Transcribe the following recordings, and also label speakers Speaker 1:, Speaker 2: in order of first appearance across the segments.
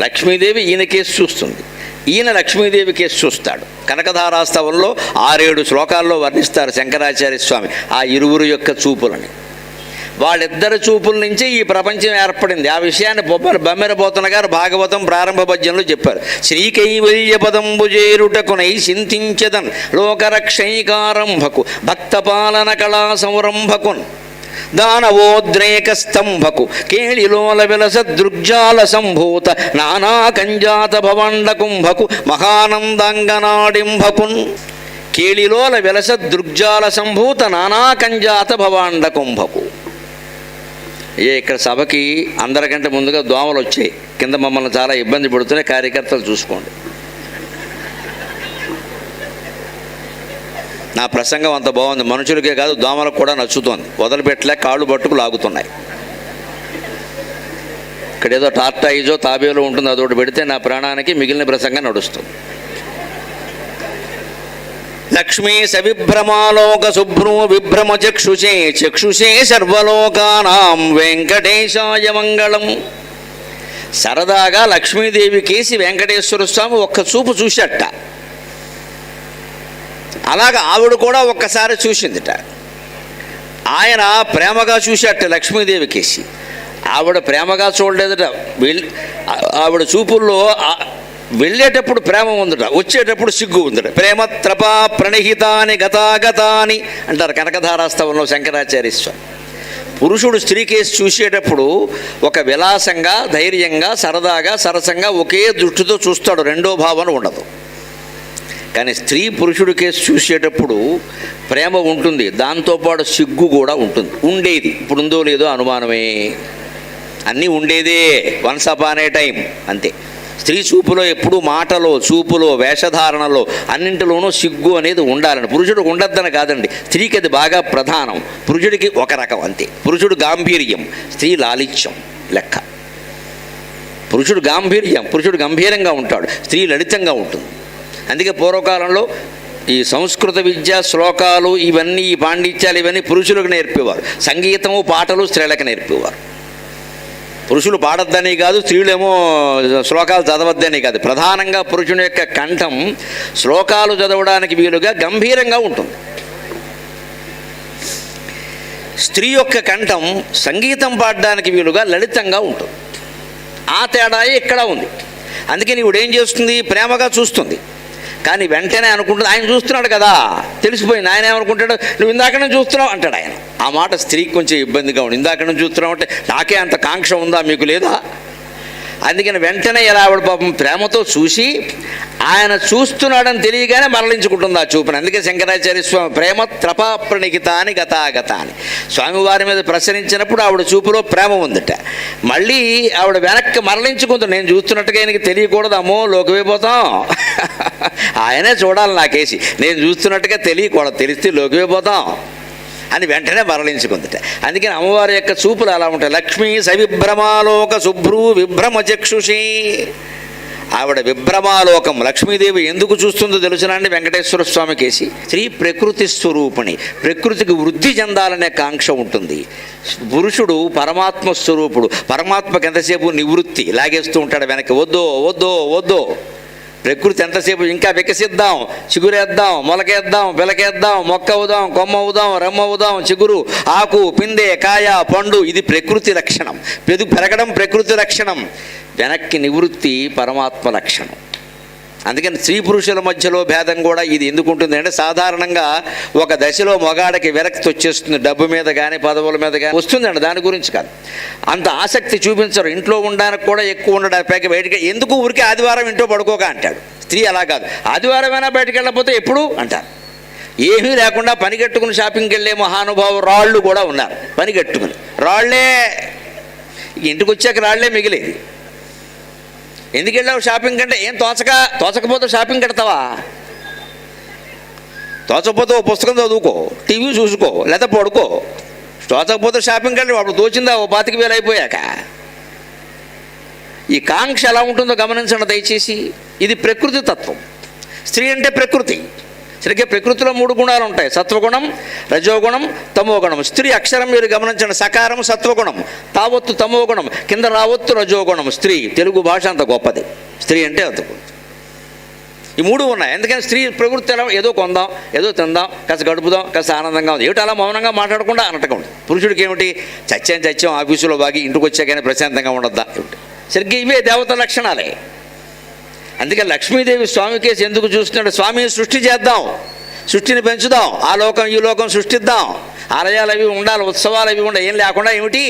Speaker 1: లక్ష్మీదేవి ఈయన కేసు చూస్తుంది, ఈయన లక్ష్మీదేవి కేసు చూస్తాడు. కనకధారాస్తవంలో 6-7 శ్లోకాల్లో వర్ణిస్తారు శంకరాచార్య స్వామి ఆ ఇరువురు యొక్క చూపులని. వాళ్ళిద్దరి చూపుల నుంచే ఈ ప్రపంచం ఏర్పడింది. ఆ విషయాన్ని బమ్మెరపోతన గారు భాగవతం ప్రారంభ పద్యంలో చెప్పారు. శ్రీకైవల్య పదంబు చేరుటకునై చింతించదన్ లోకరక్షైకారంభకు భక్తపాలన కళా సంరంభకున్ దానవోద్రేక స్తంభకు కేళిలోల విలస దృగ్జాల సంభూత నానా కంజాత భవండ కుంభకు మహానందాంగనాడింభకున్. కేళిలోల విలస దృగ్జాల సంభూత నానా కంజాత భవాండ కుంభకు. ఇక్కడ సభకి అందరికంటే ముందుగా దోమలు వచ్చాయి, కింద మమ్మల్ని చాలా ఇబ్బంది పడుతున్నాయి. కార్యకర్తలు చూసుకోండి. నా ప్రసంగం అంత బాగుంది, మనుషులకే కాదు దోమలకు కూడా నచ్చుతోంది. వదిలిపెట్టలే, కాళ్ళు పట్టుకు లాగుతున్నాయి. ఇక్కడ ఏదో టార్టాయిజో తాబేలో ఉంటుంది, అదొకటి పెడితే నా ప్రాణానికి మిగిలిన ప్రసంగం నడుస్తుంది. లక్ష్మీ సవిభ్రమాలోక శుభ్రూ విభ్రమ చక్షుషే చక్షుషే సర్వలోకానాం వెంకటేశాయ మంగళం. సరదాగా లక్ష్మీదేవి కేసి వెంకటేశ్వర స్వామి ఒక్క చూపు చూశాట. అలాగా ఆవిడ కూడా ఒక్కసారి చూసిందిట. ఆయన ప్రేమగా చూశాట లక్ష్మీదేవి కేసి. ఆవిడ ప్రేమగా చూడలేదట. ఆవిడ చూపుల్లో వెళ్ళేటప్పుడు ప్రేమ ఉందట, వచ్చేటప్పుడు సిగ్గు ఉందట. ప్రేమ త్రపా ప్రణహితాని గతాగతాని అంటారు కనకధారాస్తవంలో శంకరాచార్య స్వామి. పురుషుడు స్త్రీ కేసు చూసేటప్పుడు ఒక విలాసంగా, ధైర్యంగా, సరదాగా, సరసంగా ఒకే దృష్టితో చూస్తాడు, రెండో భావన ఉండదు. కానీ స్త్రీ పురుషుడి కేసు చూసేటప్పుడు ప్రేమ ఉంటుంది, దాంతోపాటు సిగ్గు కూడా ఉంటుంది. ఉండేది, ఇప్పుడు ఉందో లేదో అనుమానమే, అన్నీ ఉండేదే వన్స్ అపాన్ ఏ టైం అంతే. స్త్రీ చూపులో ఎప్పుడు మాటలో, చూపులో, వేషధారణలో అన్నింటిలోనూ సిగ్గు అనేది ఉండాలని. పురుషుడికి ఉండద్దని కాదండి, స్త్రీకి అది బాగా ప్రధానం. పురుషుడికి ఒక రకం అంతే. పురుషుడు గాంభీర్యం, స్త్రీ లాలిత్యం లెక్క. పురుషుడు గాంభీర్యం, పురుషుడు గంభీరంగా ఉంటాడు, స్త్రీ లలితంగా ఉంటుంది. అందుకే పూర్వకాలంలో ఈ సంస్కృత విద్య, శ్లోకాలు, ఇవన్నీ, ఈ పాండిత్యాలు ఇవన్నీ పురుషులకు నేర్పేవారు. సంగీతము, పాటలు స్త్రీలకు నేర్పేవారు. పురుషులు పాడొద్దని కాదు, స్త్రీలేమో శ్లోకాలు చదవద్దని కాదు. ప్రధానంగా పురుషుని యొక్క కంఠం శ్లోకాలు చదవడానికి వీలుగా గంభీరంగా ఉంటుంది. స్త్రీ యొక్క కంఠం సంగీతం పాడడానికి వీలుగా లలితంగా ఉంటుంది. ఆ తేడాయే ఇక్కడ ఉంది. అందుకని ఇప్పుడు ఏం చేస్తుంది, ప్రేమగా చూస్తుంది. కానీ వెంటనే అనుకుంటుంది, ఆయన చూస్తున్నాడు కదా, తెలిసిపోయింది. ఆయన ఏమనుకుంటాడు, నువ్వు ఇందాక నుంచి చూస్తున్నావు అంటాడు ఆయన. ఆ మాట స్త్రీకి కొంచెం ఇబ్బందిగా ఉంది. ఇందాక నుంచి చూస్తున్నావు అంటే నాకే అంత కాంక్ష ఉందా, మీకు లేదా? అందుకని వెంటనే ఎలా ఆవిడ పాపం ప్రేమతో చూసి ఆయన చూస్తున్నాడని తెలియగానే మరలించుకుంటుంది ఆ చూపుని. అందుకే శంకరాచార్య స్వామి ప్రేమ త్రపా ప్రణిహితాని గతాగతాని. స్వామివారి మీద ప్రసరించినప్పుడు ఆవిడ చూపులో ప్రేమ ఉందట. మళ్ళీ ఆవిడ వెనక్కి మరలించుకుంటుంది. నేను చూస్తున్నట్టుగా ఆయనకి తెలియకూడదు, అమ్మో లోకిపోతాం, ఆయనే చూడాలి నాకేసి, నేను చూస్తున్నట్టుగా తెలియకూడదు, తెలిస్తే లోకిపోతాం అని వెంటనే మరలించుకుందిట. అందుకని అమ్మవారి యొక్క చూపులు అలా ఉంటాయి. లక్ష్మీ సవిభ్రమాలోక శుభ్రూ విభ్రమ చక్షుషి. ఆవిడ విభ్రమాలోకం. లక్ష్మీదేవి ఎందుకు చూస్తుందో తెలుసునండి వెంకటేశ్వర స్వామి కేసి. స్త్రీ ప్రకృతి స్వరూపిణి, ప్రకృతికి వృద్ధి చెందాలనే కాంక్ష ఉంటుంది. పురుషుడు పరమాత్మ స్వరూపుడు, పరమాత్మకి ఎంతసేపు నివృత్తి లాగేస్తూ ఉంటాడు వెనక్కి. వద్దో వద్దో వద్దో, ప్రకృతి ఎంతసేపు ఇంకా వికసిద్దాం, చిగురేద్దాం, మొలకేద్దాం, పిలకేద్దాం, మొక్క అవుదాం, కొమ్మ అవుదాం, రెమ్మ అవుదాం, చిగురు, ఆకు, పిందె, కాయ, పండు, ఇది ప్రకృతి లక్షణం. పెరగడం ప్రకృతి లక్షణం, వెనక్కి నివృత్తి పరమాత్మ లక్షణం. అందుకని స్త్రీ పురుషుల మధ్యలో భేదం కూడా ఇది ఎందుకు ఉంటుంది అంటే, సాధారణంగా ఒక దశలో మగాడికి విరక్తి వచ్చేస్తుంది, డబ్బు మీద కానీ పదవుల మీద కానీ వస్తుందండి. దాని గురించి కాదు, అంత ఆసక్తి చూపించరు. ఇంట్లో ఉండడానికి కూడా ఎక్కువ ఉండడానికి, పైకి బయటికి ఎందుకు ఊరికే ఆదివారం ఇంట్లో పడుకోక అంటాడు. స్త్రీ అలా కాదు, ఆదివారమైనా బయటకు వెళ్ళకపోతే ఎప్పుడు అంటారు. ఏమీ లేకుండా పనిగట్టుకుని షాపింగ్కి వెళ్ళే మహానుభావు రాళ్ళు కూడా ఉన్నారు. పనిగట్టుకుని రాళ్లే, ఇంటికి వచ్చాక రాళ్లే మిగిలేది. ఎందుకు వెళ్ళావు షాపింగ్ అంటే, ఏం తోచకపోతే షాపింగ్ కడతావా? తోచకపోతే ఓ పుస్తకం చదువుకో, టీవీ చూసుకో, లేదా పడుకో. తోచకపోతే షాపింగ్ వెళ్ళి అప్పుడు తోచిందా ఓ 25,000 అయిపోయాక. ఈ కాంక్ష ఎలా ఉంటుందో గమనించండి దయచేసి. ఇది ప్రకృతి తత్వం. స్త్రీ అంటే ప్రకృతి, సరిగ్గా ప్రకృతిలో 3 గుణాలు ఉంటాయి: సత్వగుణం, రజోగుణం, తమోగుణం. స్త్రీ అక్షరం మీరు గమనించండి, సకారం సత్వగుణం, తావత్తు తమోగుణం, కింద రావత్తు రజోగుణం. స్త్రీ, తెలుగు భాష అంత గొప్పది, స్త్రీ అంటే అంత గొప్పది. ఈ 3 ఉన్నాయి. ఎందుకని స్త్రీ ప్రవృత్తి ఎలా, ఏదో కొందాం, ఏదో తిందాం, కాస్త గడుపుదాం, కాస్త ఆనందంగా ఉంది, ఏమిటి అలా మౌనంగా మాట్లాడకుండా అన్నట్టుగా ఉంది. పురుషుడికి ఏమిటి, చచ్చాం ఆఫీసులో బాగి ఇంటికి వచ్చాకనే ప్రశాంతంగా ఉండద్దా ఏమిటి. సరిగ్గా ఇవే దేవత లక్షణాలే. అందుకే లక్ష్మీదేవి స్వామి కేసు ఎందుకు చూస్తున్నాడు, స్వామి సృష్టి చేద్దాం, సృష్టిని పెంచుదాం, ఆ లోకం ఈ లోకం సృష్టిద్దాం, ఆలయాలు అవి ఉండాలి, ఉత్సవాలు అవి ఉండాలి, ఏం లేకుండా ఏమిటి.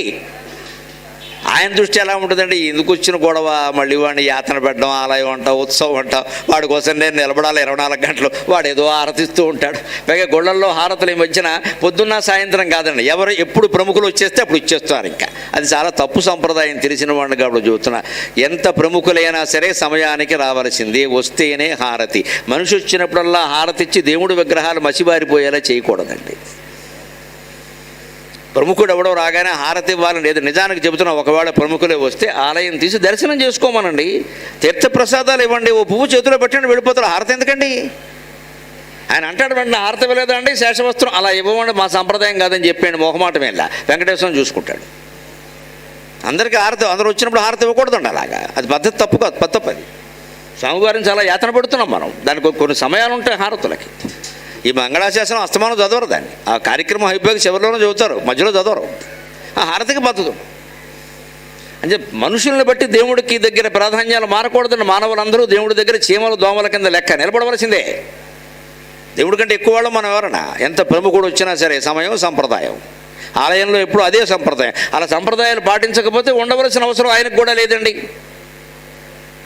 Speaker 1: ఆయన దృష్టి ఎలా ఉంటుందండి, ఎందుకు వచ్చిన గొడవ, మళ్ళీ వాడిని యాతన పెట్టడం, ఆలయం అంటాం, ఉత్సవం అంటాం, వాడి కోసం నేను నిలబడాలి 24 గంటలు, వాడు ఏదో హారతిస్తూ ఉంటాడు. పైగా గుళ్ళల్లో హారతులు ఈ మధ్యన పొద్దున్న సాయంత్రం కాదండి, ఎవరు ఎప్పుడు ప్రముఖులు వచ్చేస్తే అప్పుడు ఇచ్చేస్తున్నారు. ఇంకా అది చాలా తప్పు సంప్రదాయం, తెలిసిన వాడిని కాబట్టి చెబుతున్నా. ఎంత ప్రముఖులైనా సరే సమయానికి రావాల్సిందే, వస్తేనే హారతి. మనిషి వచ్చినప్పుడల్లా హారతి ఇచ్చి దేవుడి విగ్రహాలు మసిబారిపోయేలా చేయకూడదండి. ప్రముఖుడు ఎవడో రాగానే హారతి ఇవ్వాలని లేదు. నిజానికి చెబుతున్నా, ఒకవేళ ప్రముఖులే వస్తే ఆలయం తీసి దర్శనం చేసుకోమనండి, తీర్థప్రసాదాలు ఇవ్వండి, ఓ పువ్వు చేతిలో పెట్టండి, వెళ్ళిపోతారు. హారతి ఎందుకండి? ఆయన అంటాడు వెంటనే హారతి ఇవ్వలేదండి, శేషవస్త్రం అలా ఇవ్వమండి, మా సంప్రదాయం కాదని చెప్పండి, మొహమాటం వెళ్ళా వెంకటేశ్వరం చూసుకుంటాడు. అందరికీ హారతి, అందరూ వచ్చినప్పుడు హారతి ఇవ్వకూడదండి అలాగా, అది పద్ధతి తప్పు కాదు, తప్పది. స్వామివారిని చాలా యాతన పడుతున్నాం మనం, దానికి కొన్ని సమయాలు ఉంటాయి హారతులకి. ఈ మంగళాశాసనం అస్తమానం చదవరు, దాన్ని ఆ కార్యక్రమం అయిపోయి చివరిలోనే చదువుతారు, మధ్యలో చదవరు. ఆ హారతికి పద్ధతి అంటే మనుషుల్ని బట్టి దేవుడికి దగ్గర ప్రాధాన్యాలు మారకూడదండి. మానవులందరూ దేవుడి దగ్గర చీమలు దోమల కింద లెక్క నిలబడవలసిందే. దేవుడి కంటే ఎక్కువ వాళ్ళు మనం ఎవరన్నా, ఎంత ప్రముఖుడు వచ్చినా సరే సమయం సంప్రదాయం. ఆలయంలో ఎప్పుడు అదే సంప్రదాయం. అలా సంప్రదాయాలు పాటించకపోతే ఉండవలసిన అవసరం ఆయనకు కూడా లేదండి.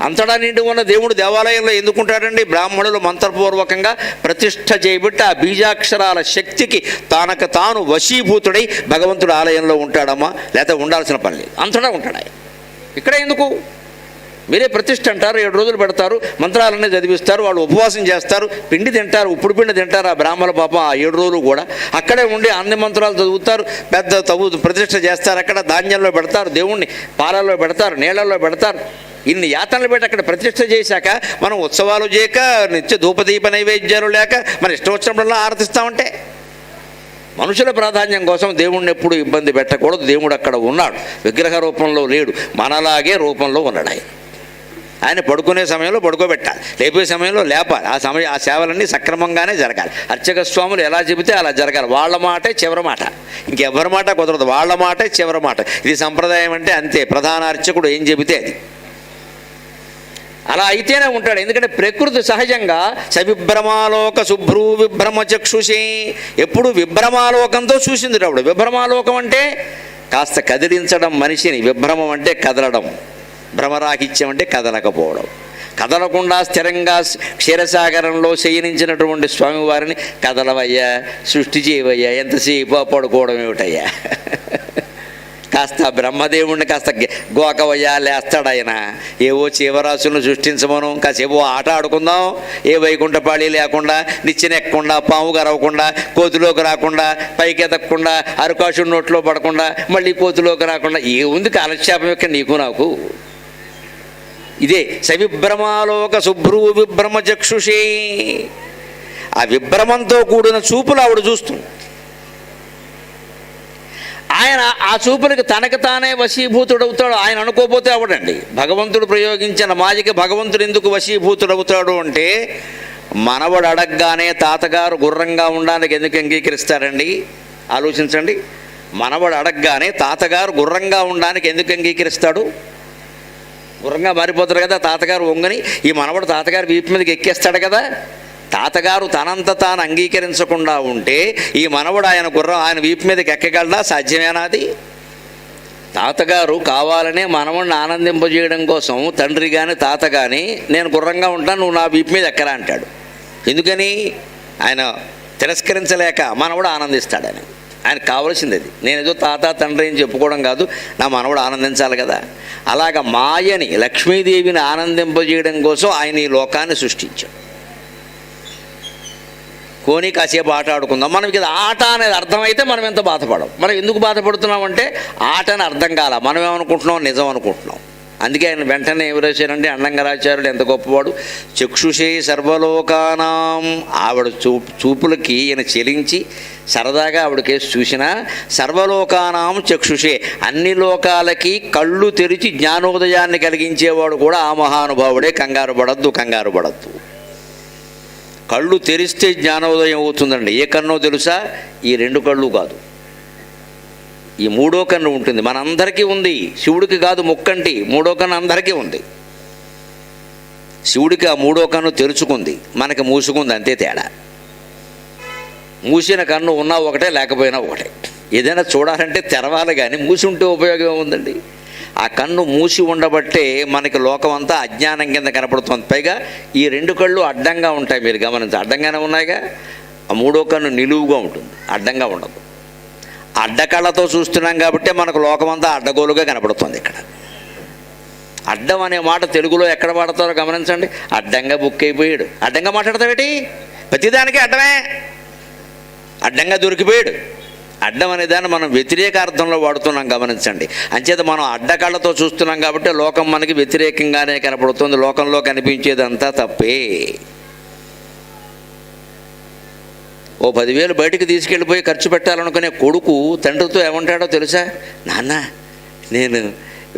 Speaker 1: అంతటా నిండి ఉన్న దేవుడు దేవాలయంలో ఎందుకుంటాడండి? బ్రాహ్మణులు మంత్రపూర్వకంగా ప్రతిష్ఠ చేయబట్టి ఆ బీజాక్షరాల శక్తికి తానకు తాను వశీభూతుడై భగవంతుడు ఆలయంలో ఉంటాడమ్మా, లేకపోతే ఉండాల్సిన పని లేదు, అంతటా ఉంటాడు ఆయన. ఇక్కడ ఎందుకు? మీరే ప్రతిష్ఠ అంటారు, 7 రోజులు పెడతారు, మంత్రాలన్నీ చదివిస్తారు, వాళ్ళు ఉపవాసం చేస్తారు, పిండి తింటారు, ఉప్పుడు పిండి తింటారు. ఆ బ్రాహ్మణ పాపం ఆ 7 రోజులు కూడా అక్కడే ఉండి అన్ని మంత్రాలు చదువుతారు, పెద్ద ప్రతిష్ఠ చేస్తారు, అక్కడ ధాన్యంలో పెడతారు, దేవుణ్ణి పాలల్లో పెడతారు, నీళ్ళల్లో పెడతారు. ఇన్ని యాతనలు పెట్టి అక్కడ ప్రతిష్ఠ చేశాక మనం ఉత్సవాలు చేయక, నిత్య ధూపదీప నైవేద్యాలు లేక మన ఇష్టం వచ్చినప్పుడల్లా ఆరతిస్తామంటే, మనుషుల ప్రాధాన్యం కోసం దేవుణ్ణి ఎప్పుడు ఇబ్బంది పెట్టకూడదు. దేవుడు అక్కడ ఉన్నాడు, విగ్రహ రూపంలో లేడు, మనలాగే రూపంలో ఉన్నాడు. ఆయన పడుకునే సమయంలో పడుకోబెట్టాలి, లేపే సమయంలో లేపాలి. ఆ సేవలన్నీ సక్రమంగానే జరగాలి. అర్చక స్వాములు ఎలా చెబితే అలా జరగాలి. వాళ్ళ మాటే చివరి మాట, ఇంకెవరి మాట కుదరదు, వాళ్ళ మాటే చివరి మాట. ఇది సంప్రదాయం అంటే అంతే, ప్రధాన అర్చకుడు ఏం చెబితే అది అలా అయితేనే ఉంటాడు. ఎందుకంటే ప్రకృతి సహజంగా సవిభ్రమాలోక శుభ్రూ విభ్రమ చక్షుషి, ఎప్పుడు విభ్రమాలోకంతో చూసింది రావుడు. విభ్రమాలోకం అంటే కాస్త కదిలించడం మనిషిని, విభ్రమం అంటే కదలడం, భ్రమరాహిత్యం అంటే కదలకపోవడం. కదలకుండా స్థిరంగా క్షీరసాగరంలో శయనించినటువంటి స్వామివారిని కదలవయ్యా, సృష్టి చేయవయ్యా, ఎంతసేపు పడుకోవడం ఏమిటయ్యా, కాస్త బ్రహ్మదేవుడిని కాస్త గోకవయ్యా, లేస్తాడు ఆయన. ఏవో జీవరాశులను సృష్టించమను, కాసేపు ఆట ఆడుకుందాం, ఏ వైకుంఠపాళి లేకుండా, నిచ్చెనెక్కకుండా, పాము గరవకుండా, కోతిలోకి రాకుండా, పైకి ఎదగకుండా, అరుకాశుడి నోట్లో పడకుండా, మళ్ళీ కోతిలోకి రాకుండా, ఏముంది కాలక్షేపం యొక్క నీకు నాకు. ఇదే సవిభ్రమాలోక శుభ్రూ విభ్రమ చక్షుషే. ఆ విభ్రమంతో కూడిన చూపులు ఆవిడ చూస్తుంది. ఆయన ఆ చూపులకి తనకు తానే వశీభూతుడవుతాడు. ఆయన అనుకోపోతే అవడండి. భగవంతుడు ప్రయోగించిన మాయకి భగవంతుడు ఎందుకు వశీభూతుడవుతాడు అంటే, మనవడు అడగగానే తాతగారు గుర్రంగా ఉండడానికి ఎందుకు అంగీకరిస్తారండి? ఆలోచించండి. మనవడు అడగగానే తాతగారు గుర్రంగా ఉండడానికి ఎందుకు అంగీకరిస్తాడు? గుర్రంగా మారిపోతాడు కదా తాతగారు వంగని, ఈ మనవడు తాతగారు వీపు మీదకి ఎక్కేస్తాడు కదా. తాతగారు తనంత తాను అంగీకరించకుండా ఉంటే ఈ మనవడు ఆయన వీపు మీదకి ఎక్కగలడా? సాధ్యమేనా అది? తాతగారు కావాలనే మనవడిని ఆనందింపజేయడం కోసం తండ్రి కానీ తాత కానీ, నేను గుర్రంగా ఉంటాను, నువ్వు నా వీపు మీద ఎక్కరా అంటాడు. ఎందుకని? ఆయన తిరస్కరించలేక మనవడు ఆనందిస్తాడని. ఆయనకు కావలసింది అది. నేనేదో తాత తండ్రి అని చెప్పుకోవడం కాదు, నా మనవడు ఆనందించాలి కదా. అలాగ మాయని, లక్ష్మీదేవిని ఆనందింపజేయడం కోసం ఆయన ఈ లోకాన్ని సృష్టించాడు. కోని కాసేపు ఆట ఆడుకుందాం. మనకి ఇది ఆట అనేది అర్థమైతే మనం ఎంత బాధపడం. మనం ఎందుకు బాధపడుతున్నామంటే ఆట అని అర్థం కాల, మనం ఏమనుకుంటున్నాం, నిజం అనుకుంటున్నాం. అందుకే ఆయన వెంటనే ఏమి రాశారంటే అన్నంగరాచార్యుడు ఎంత గొప్పవాడు. చక్షుషే సర్వలోకానాం, ఆవిడ చూపులకి ఈయన చెలించి సరదాగా ఆవిడకేసి చూసినా సర్వలోకానాం చక్షుషే, అన్ని లోకాలకి కళ్ళు తెరిచి జ్ఞానోదయాన్ని కలిగించేవాడు కూడా ఆ మహానుభావుడే. కంగారు పడద్దు. కళ్ళు తెరిస్తే జ్ఞానోదయం అవుతుందండి. ఏ కన్నో తెలుసా? ఈ 2 కళ్ళు కాదు, ఈ 3వ కన్ను ఉంటుంది. మనందరికీ ఉంది, శివుడికి కాదు ముక్కంటి, 3వ కన్ను అందరికీ ఉంది. శివుడికి ఆ 3వ కన్ను తెరుచుకుంది, మనకి మూసుకుంది, అంతే తేడా. మూసిన కన్ను ఉన్నా ఒకటే, లేకపోయినా ఒకటే. ఏదైనా చూడాలంటే తెరవాలి, కానీ మూసి ఉంటే ఉపయోగం ఏముందండి? ఆ కన్ను మూసి ఉండబట్టే మనకి లోకం అంతా అజ్ఞానం కింద కనపడుతుంది. పైగా ఈ 2 కళ్ళు అడ్డంగా ఉంటాయి, మీరు గమనించి. అడ్డంగానే ఉన్నాయిగా. ఆ 3వ కన్ను నిలువుగా ఉంటుంది, అడ్డంగా ఉండదు. అడ్డకళ్ళతో చూస్తున్నాం కాబట్టి మనకు లోకమంతా అడ్డగోలుగా కనపడుతుంది. ఇక్కడ అడ్డం అనే మాట తెలుగులో ఎక్కడ వాడతారో గమనించండి. అడ్డంగా బుక్ అయిపోయాడు. అడ్డంగా మాట్లాడతావేటి? ప్రతిదానికి అడ్డమే. అడ్డంగా దొరికిపోయాడు. అడ్డం అనే దాన్ని మనం వ్యతిరేక అర్థంలో వాడుతున్నాం, గమనించండి. అంచేత మనం అడ్డకళ్ళతో చూస్తున్నాం కాబట్టి లోకం మనకి వ్యతిరేకంగానే కనపడుతుంది. లోకంలో కనిపించేదంతా తప్పే. ఓ 10,000 బయటికి తీసుకెళ్ళిపోయి ఖర్చు పెట్టాలనుకునే కొడుకు తండ్రితో ఏమంటాడో తెలుసా? నాన్న, నేను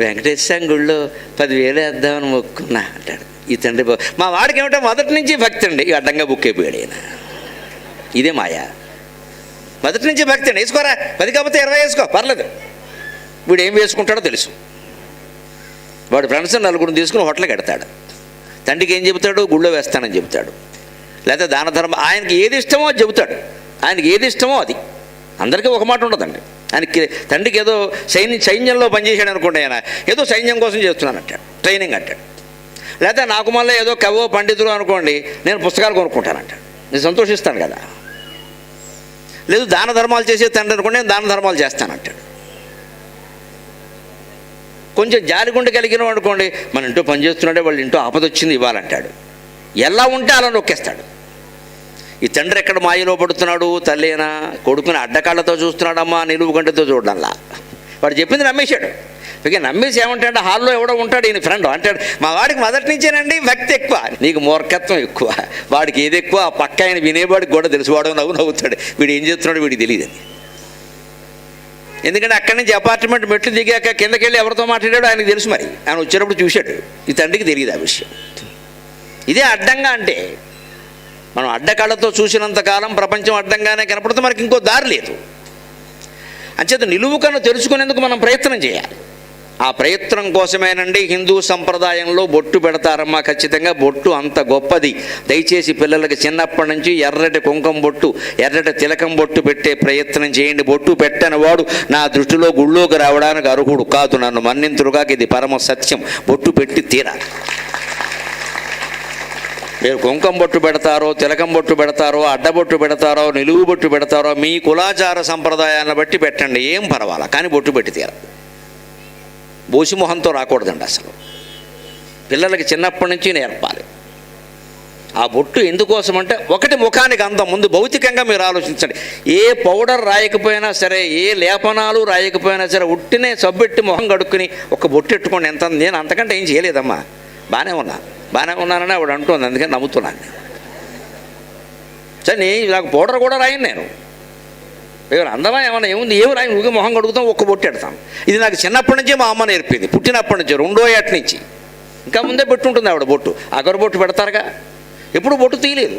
Speaker 1: వెంకటేశ్వర గుళ్ళో 10,000 వేద్దామని మొక్కున్నా అంటాడు. ఈ తండ్రి మా వాడికి ఏమిటో మొదటి నుంచి భక్తి అండి. అడ్డంగా బుక్ అయిపోయాడు ఆయన. ఇదే మాయా. మొదటి నుంచి భక్తి అండి. వేసుకోరా, 10 కాకపోతే 20 వేసుకో, పర్లేదు. వీడు ఏం వేసుకుంటాడో తెలుసు. వాడు ఫ్రెండ్స్ 4 తీసుకుని హోటల్కి ఎడతాడు. తండ్రికి ఏం చెబుతాడు? గుళ్ళో వేస్తానని చెబుతాడు. లేకపోతే దాన ధర్మం, ఆయనకి ఏది ఇష్టమో అది చెబుతాడు. ఆయనకి ఏది ఇష్టమో అది. అందరికీ ఒక మాట ఉండదండి. ఆయనకి తండ్రికి ఏదో సైన్యంలో పనిచేసాడు అనుకోండి, ఆయన ఏదో సైన్యం కోసం చేస్తున్నాను అంటాడు, ట్రైనింగ్ అంటాడు. లేకపోతే నాకు మళ్ళీ ఏదో కవో పండితులు అనుకోండి, నేను పుస్తకాలు కొనుక్కుంటానంటాడు. నేను సంతోషిస్తాను కదా. లేదు దాన ధర్మాలు చేసే తండ్రి అనుకోండి, నేను దాన ధర్మాలు చేస్తానంటాడు. కొంచెం జాలిగుండ కలిగిన అనుకోండి, మన ఇంట్లో పనిచేస్తున్నాడే, వాళ్ళ ఇంట్లో ఆపదొచ్చింది ఇవ్వాలంటాడు. ఎలా ఉంటే అలా నొక్కేస్తాడు. ఈ తండ్రి ఎక్కడ మాయలో పడుతున్నాడు? తల్లేనా కొడుకుని అడ్డకాళ్ళతో చూస్తున్నాడమ్మా, నిలువు గంటతో చూడడంలా. వాడు చెప్పింది నమ్మేశాడు. ఇక నమ్మేసి ఏమంటాడు? హాల్లో ఎవడో ఉంటాడు, ఈయన ఫ్రెండ్ అంటాడు, మా వాడికి మొదటి నుంచేనండి భక్తి ఎక్కువ. నీకు మూర్ఖత్వం ఎక్కువ. వాడికి ఏది ఎక్కువ ఆ పక్క ఆయన వినేవాడికి కూడా తెలుసు. వాడు నవ్వుతాడు, వీడు ఏం చేస్తున్నాడు వీడికి తెలియదని. ఎందుకంటే అక్కడి నుంచి అపార్ట్మెంట్ మెట్లు దిగాక కిందకి వెళ్ళి ఎవరితో మాట్లాడాడో ఆయనకు తెలుసు. మరి ఆయన వచ్చేటప్పుడు చూశాడు. ఈ తండ్రికి తెలియదు ఆ విషయం. ఇదే అడ్డంగా అంటే. మనం అడ్డకళ్ళతో చూసినంతకాలం ప్రపంచం అడ్డంగానే కనపడితే మనకి ఇంకో దారి లేదు. అంచేత నిలువు కన్ను తెలుసుకునేందుకు మనం ప్రయత్నం చేయాలి. ఆ ప్రయత్నం కోసమేనండి హిందూ సంప్రదాయంలో బొట్టు పెడతారమ్మా. ఖచ్చితంగా బొట్టు అంత గొప్పది. దయచేసి పిల్లలకి చిన్నప్పటి నుంచి ఎర్రటి కుంకుమ బొట్టు, ఎర్రటి తిలకం బొట్టు పెట్టే ప్రయత్నం చేయండి. బొట్టు పెట్టని వాడు నా దృష్టిలో గుళ్ళోకి రావడానికి అర్హుడు కాదు. నన్ను మన్నింతురుగాక ఇది పరమ సత్యం. బొట్టు పెట్టి తీరాలి. మీరు కుంకుమ బొట్టు పెడతారో, తిలకం బొట్టు పెడతారో, అడ్డబొట్టు పెడతారో, నిలువు బొట్టు పెడతారో, మీ కులాచార సంప్రదాయాలను బట్టి పెట్టండి, ఏం పర్వాలా, కానీ బొట్టు పెట్టి తీరాలి. బోసి మొహంతో రాకూడదండి అసలు. పిల్లలకి చిన్నప్పటి నుంచి నేర్పాలి. ఆ బొట్టు ఎందుకోసం అంటే, ఒకటి ముఖానికి అందం. ముందు భౌతికంగా మీరు ఆలోచించండి. ఏ పౌడర్ రాయకపోయినా సరే, ఏ లేపనాలు రాయకపోయినా సరే, ఉట్టినే సబ్బెట్టి మొహం కడుక్కుని ఒక బొట్టు ఎట్టుకోండి. ఎంత, నేను అంతకంటే ఏం చేయలేదమ్మా, బాగానే ఉన్నానని ఆవిడ అంటుంది. అందుకని నమ్ముతున్నాను. సరే నాకు పౌడర్ కూడా రాయను నేను. అందమా ఏమన్నా ఏముంది, ఏమి రాయి, ఊగే మొహం కడుగుతాం, ఒక్క బొట్టు పెడతాం. ఇది నాకు చిన్నప్పటి నుంచే మా అమ్మ నేర్పింది. పుట్టినప్పటి నుంచి, 2వ ఏట నుంచి. ఇంకా ముందే పెట్టుంటుంది ఆవిడ బొట్టు. అగరు బొట్టు పెడతారుగా. ఎప్పుడు బొట్టు తీయలేదు.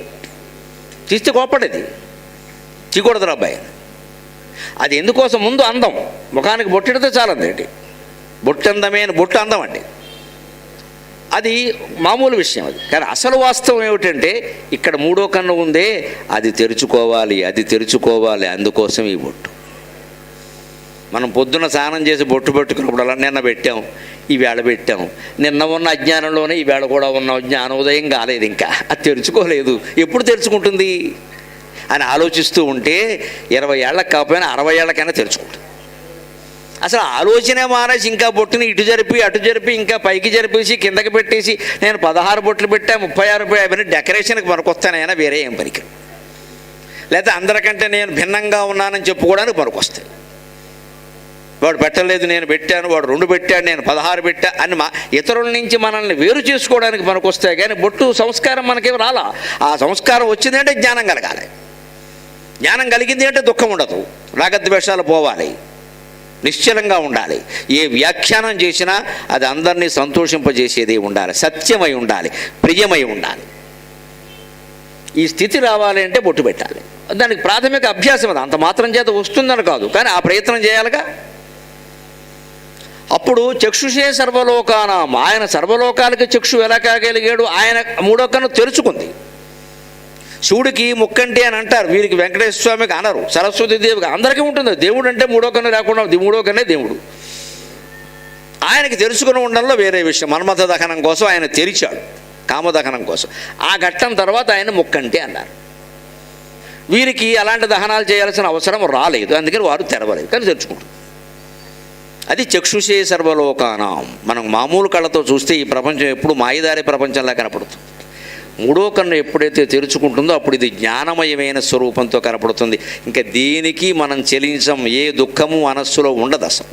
Speaker 1: తీస్తే కోప్పడేది, తీయకూడదు అబ్బాయి. అది ఎందుకోసం? ముందు అందం. ముఖానికి బొట్టెడితే చాలండి. బొట్టు అందమే, బొట్టు అందం అండి. అది మామూలు విషయం. అది కానీ అసలు వాస్తవం ఏమిటంటే, ఇక్కడ 3వ కన్ను ఉందే, అది తెరుచుకోవాలి. అందుకోసం ఈ బొట్టు. మనం పొద్దున్న స్నానం చేసి బొట్టు పెట్టుకున్నప్పుడల్లా నిన్న పెట్టాం, ఈవేళ పెట్టాం. నిన్న ఉన్న అజ్ఞానంలోనే ఈవేళ కూడా ఉన్న జ్ఞానోదయం కాలేదు, ఇంకా అది తెరుచుకోలేదు. ఎప్పుడు తెరుచుకుంటుంది అని ఆలోచిస్తూ ఉంటే 20 ఏళ్ళకి కాకపోయినా 60 ఏళ్ళకైనా తెరుచుకుంటుంది. అసలు ఆలోచన మానేసి ఇంకా బొట్టుని ఇటు జరిపి అటు జరిపి ఇంకా పైకి జరిపేసి కిందకి పెట్టేసి నేను 16 బొట్లు పెట్టా, 36 అవన్నీ డెకరేషన్కి పనికొస్తానైనా, వేరే ఏం పనికి. లేకపోతే అందరికంటే నేను భిన్నంగా ఉన్నానని చెప్పుకోవడానికి పనికొస్తాయి. వాడు పెట్టలేదు నేను పెట్టాను, వాడు 2 పెట్టాడు నేను 16 పెట్టా అని ఇతరుల నుంచి మనల్ని వేరు చేసుకోవడానికి మనకు వస్తాయి. కానీ బొట్టు సంస్కారం మనకేం రాలా. ఆ సంస్కారం వచ్చిందంటే జ్ఞానం కలగాలి. జ్ఞానం కలిగింది అంటే దుఃఖం ఉండదు, రాగద్వేషాలు పోవాలి, నిశ్చలంగా ఉండాలి. ఏ వ్యాఖ్యానం చేసినా అది అందరినీ సంతోషింపజేసేది ఉండాలి, సత్యమై ఉండాలి, ప్రియమై ఉండాలి. ఈ స్థితి రావాలి అంటే బొట్టు పెట్టాలి. దానికి ప్రాథమిక అభ్యాసం అది. అంత మాత్రం చేత వస్తుందని కాదు, కానీ ఆ ప్రయత్నం చేయాలిగా. అప్పుడు చక్షుషే సర్వలోకానాం, ఆయన సర్వలోకాలకి చక్షు ఎలా కాగలిగాడు? ఆయన 3వ కన్ను తెరుచుకుంది. శివుడికి ముక్కంటి అని అంటారు, వీరికి వెంకటేశ్వర స్వామికి అనరు, సరస్వతీదేవికి, అందరికీ ఉంటుంది. దేవుడు అంటే 3వ కన్ను లేకుండా 3వ కన్నే దేవుడు. ఆయనకి తెరుచుకుని ఉండడంలో వేరే విషయం. మన్మథ దహనం కోసం ఆయన తెరిచాడు, కామదహనం కోసం. ఆ ఘట్టం తర్వాత ఆయన ముక్కంటి అన్నారు. వీరికి అలాంటి దహనాలు చేయాల్సిన అవసరం రాలేదు, అందుకని వారు తెరవలేదు, కానీ తెరుచుకుంటారు. అది చక్షుషే సర్వలోకానాం. మనం మామూలు కళ్ళతో చూస్తే ఈ ప్రపంచం ఎప్పుడు మాయదారి ప్రపంచంలా కనపడుతుంది. 3వ కన్ను ఎప్పుడైతే తెరుచుకుంటుందో అప్పుడు ఇది జ్ఞానమయమైన స్వరూపంతో కనపడుతుంది. ఇంకా దేనికి మనం చెలించం, ఏ దుఃఖము మనస్సులో ఉండదు అసలు.